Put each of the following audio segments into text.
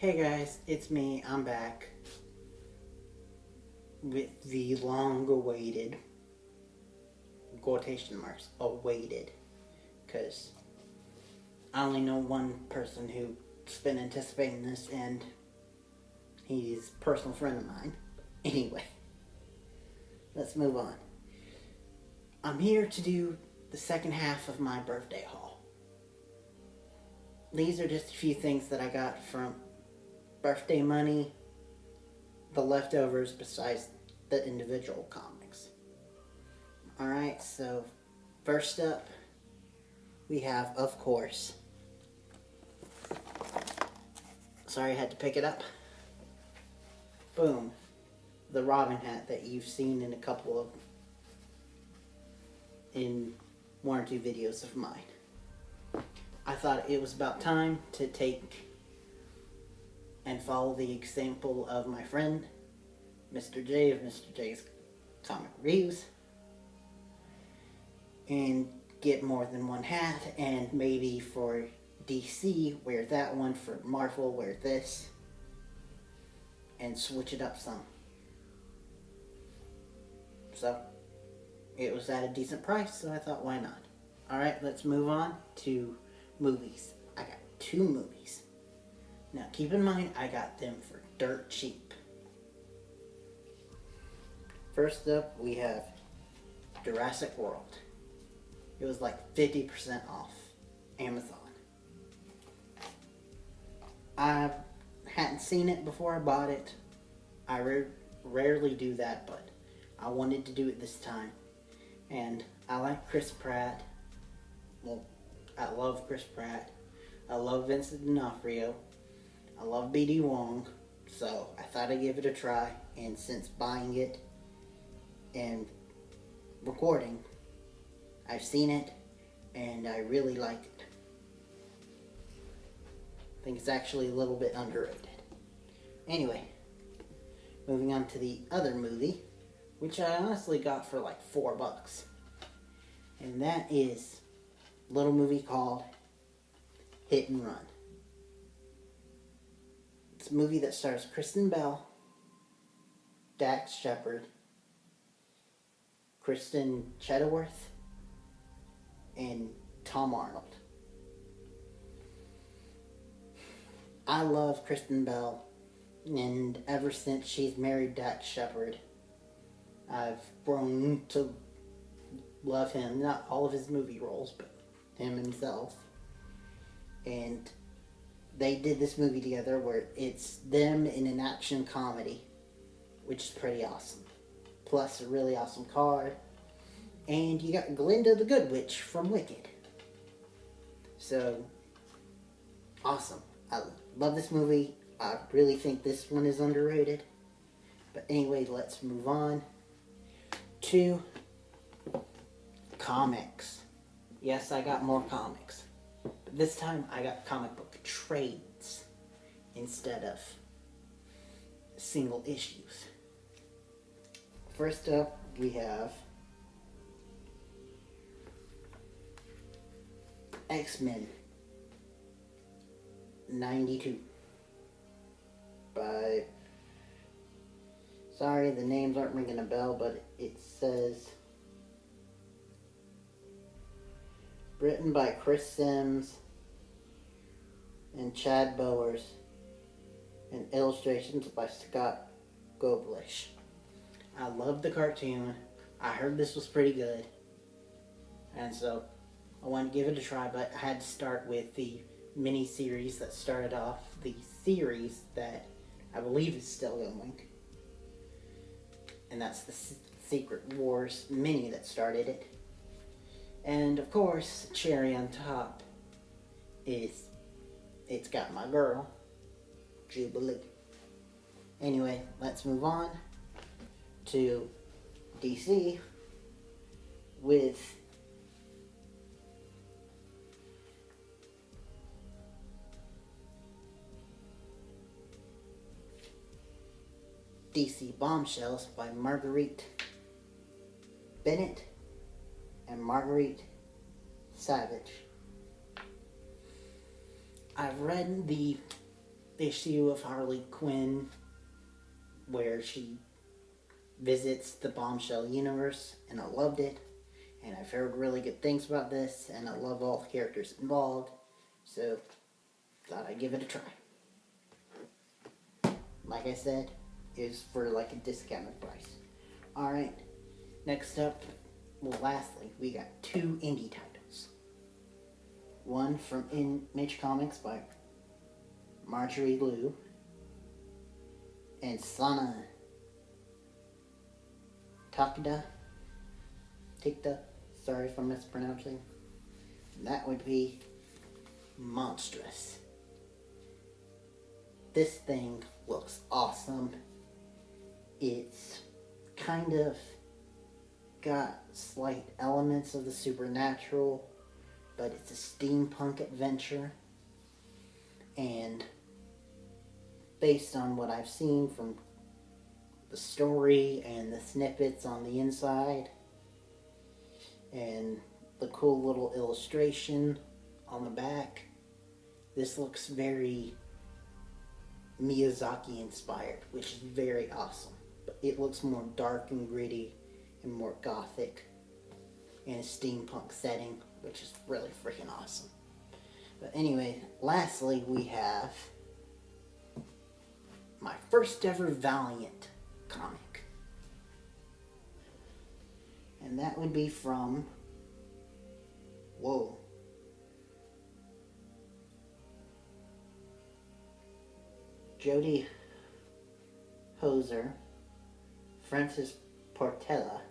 Hey guys, it's me. I'm back with the long-awaited, quotation marks, awaited, because I only know one person who's been anticipating this, and he's a personal friend of mine. Anyway, let's move on. I'm here to do the second half of my birthday haul. These are just a few things that I got from birthday money, the leftovers besides the individual comics. Alright, so first up, we have, of course, sorry I had to pick it up, boom, the Robin hat that you've seen in in one or two videos of mine. I thought it was about time to take and follow the example of my friend, Mr. J of Mr. J's Comic Reviews, and get more than one hat, and maybe for DC, wear that one, for Marvel, wear this, and switch it up some. So, it was at a decent price, so I thought, why not? Alright, let's move on to movies. I got 2 movies. Now, keep in mind, I got them for dirt cheap. First up, we have Jurassic World. It was like 50% off Amazon. I hadn't seen it before I bought it. I rarely do that, but I wanted to do it this time. And I like Chris Pratt. Well, I love Chris Pratt. I love Vincent D'Onofrio. I love B.D. Wong, so I thought I'd give it a try, and since buying it and recording, I've seen it, and I really liked it. I think it's actually a little bit underrated. Anyway, moving on to the other movie, which I honestly got for like $4, and that is a little movie called Hit and Run. It's a movie that stars Kristen Bell, Dax Shepard, Kristen Chenoweth, and Tom Arnold. I love Kristen Bell, and ever since she's married Dax Shepard, I've grown to love him. Not all of his movie roles, but him himself. And they did this movie together where it's them in an action comedy, which is pretty awesome. Plus a really awesome card. And you got Glinda the Good Witch from Wicked. So, awesome. I love this movie. I really think this one is underrated. But anyway, let's move on to comics. Yes, I got more comics. But this time I got comic book trades instead of single issues. First up, we have X-Men 92 by, sorry, the names aren't ringing a bell, but it says written by Chris Sims and Chad Bowers, and illustrations by Scott Goblish. I love the cartoon. I heard this was pretty good, and so I wanted to give it a try, but I had to start with the mini-series that started off the series that I believe is still going, and that's the Secret Wars mini that started it. And of course, cherry on top is it's got my girl, Jubilee. Anyway, let's move on to DC with DC Bombshells by Marguerite Bennett and Marguerite Savage. I've read the issue of Harley Quinn where she visits the Bombshell universe, and I loved it. And I've heard really good things about this, and I love all the characters involved, so thought I'd give it a try. Like I said, it's for like a discounted price. Alright, next up, well lastly, we got 2 indie titles. One from Image Comics by Marjorie Liu and Sana Takeda. Sorry if I'm mispronouncing. That would be Monstrous. This thing looks awesome. It's kind of got slight elements of the supernatural, but it's a steampunk adventure. And based on what I've seen from the story and the snippets on the inside, and the cool little illustration on the back, this looks very Miyazaki inspired, which is very awesome. But it looks more dark and gritty and more gothic in a steampunk setting, which is really freaking awesome. But anyway, lastly we have my first ever Valiant comic. And that would be from, Jody Hoser, Francis Portela,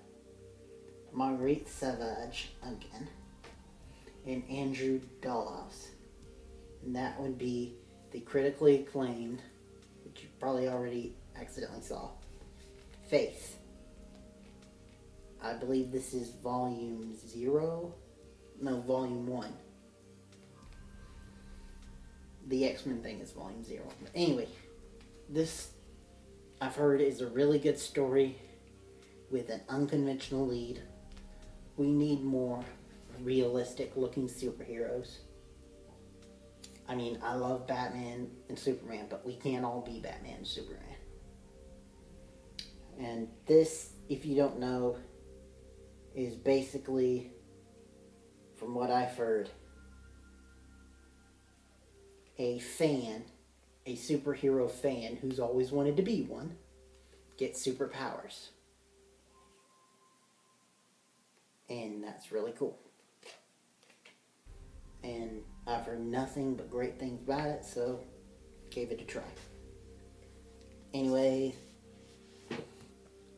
Marguerite Savage again, and Andrew Dollos. And that would be the critically acclaimed, which you probably already accidentally saw, Faith. I believe this is volume 1. The X-Men thing is volume 0. But anyway, this, I've heard, is a really good story with an unconventional lead. We need more realistic looking superheroes. I mean, I love Batman and Superman, but we can't all be Batman and Superman. And this, if you don't know, is basically, from what I've heard, a superhero fan who's always wanted to be one, gets superpowers. And that's really cool. And I've heard nothing but great things about it, so gave it a try. Anyway,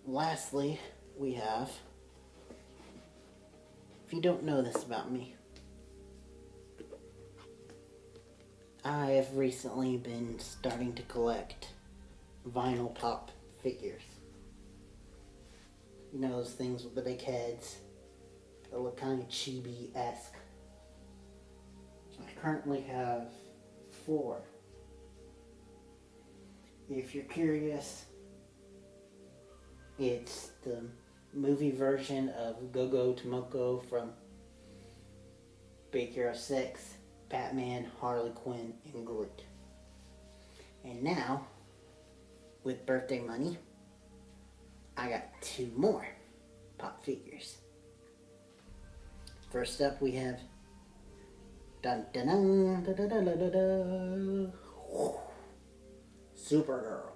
lastly, we have, if you don't know this about me, I have recently been starting to collect vinyl pop figures. You know, those things with the big heads that look kind of chibi-esque. I currently have 4. If you're curious, it's the movie version of Go-Go Tomoko from Big Hero 6, Batman, Harley Quinn, and Groot. And now, with birthday money, I got 2 more pop figures. First up we have Supergirl.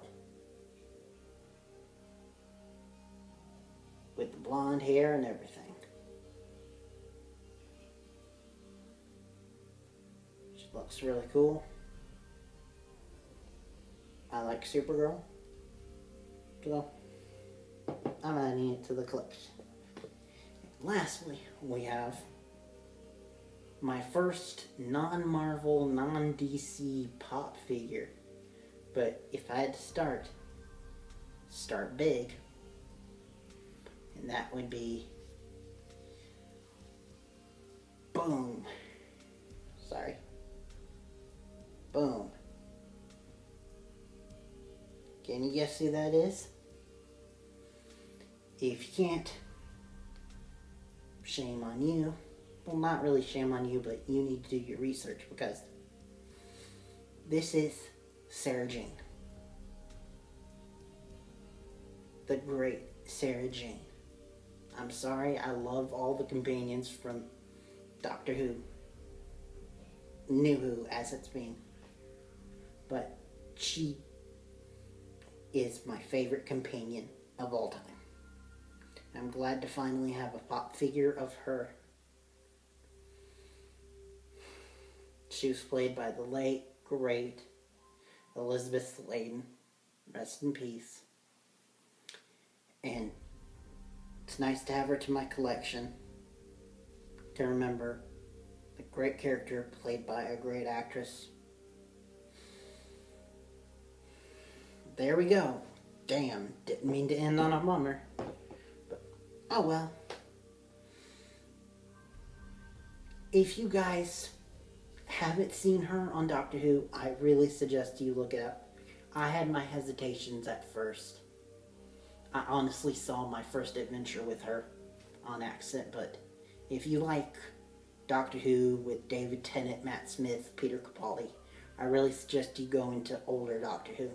With the blonde hair and everything. She looks really cool. I like Supergirl, so I'm adding it to the collection. Lastly, we have my first non-Marvel, non-DC pop figure. But if I had to start big, and that would be Boom. Can you guess who that is? If you can't, shame on you. Well, not really shame on you, but you need to do your research, because this is Sarah Jane. The great Sarah Jane. I'm sorry, I love all the companions from Doctor Who. New Who, as it's being. But she is my favorite companion of all time. I'm glad to finally have a pop figure of her. She was played by the late, great Elizabeth Sladen. Rest in peace. And it's nice to have her to my collection. To remember the great character played by a great actress. There we go. Damn, didn't mean to end on a bummer. But, oh well. If you guys haven't seen her on Doctor Who, I really suggest you look it up. I had my hesitations at first. I honestly saw my first adventure with her on accident, but if you like Doctor Who with David Tennant, Matt Smith, Peter Capaldi, I really suggest you go into older Doctor Who.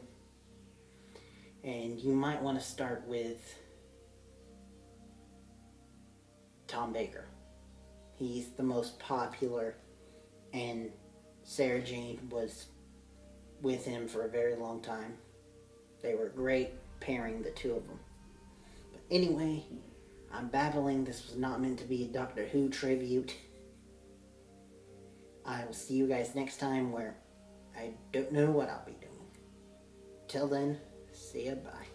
And you might want to start with Tom Baker. He's the most popular, and Sarah Jane was with him for a very long time. They were great pairing, the two of them. But anyway, I'm babbling. This was not meant to be a Doctor Who tribute. I will see you guys next time, where I don't know what I'll be doing. Till then, see ya, bye.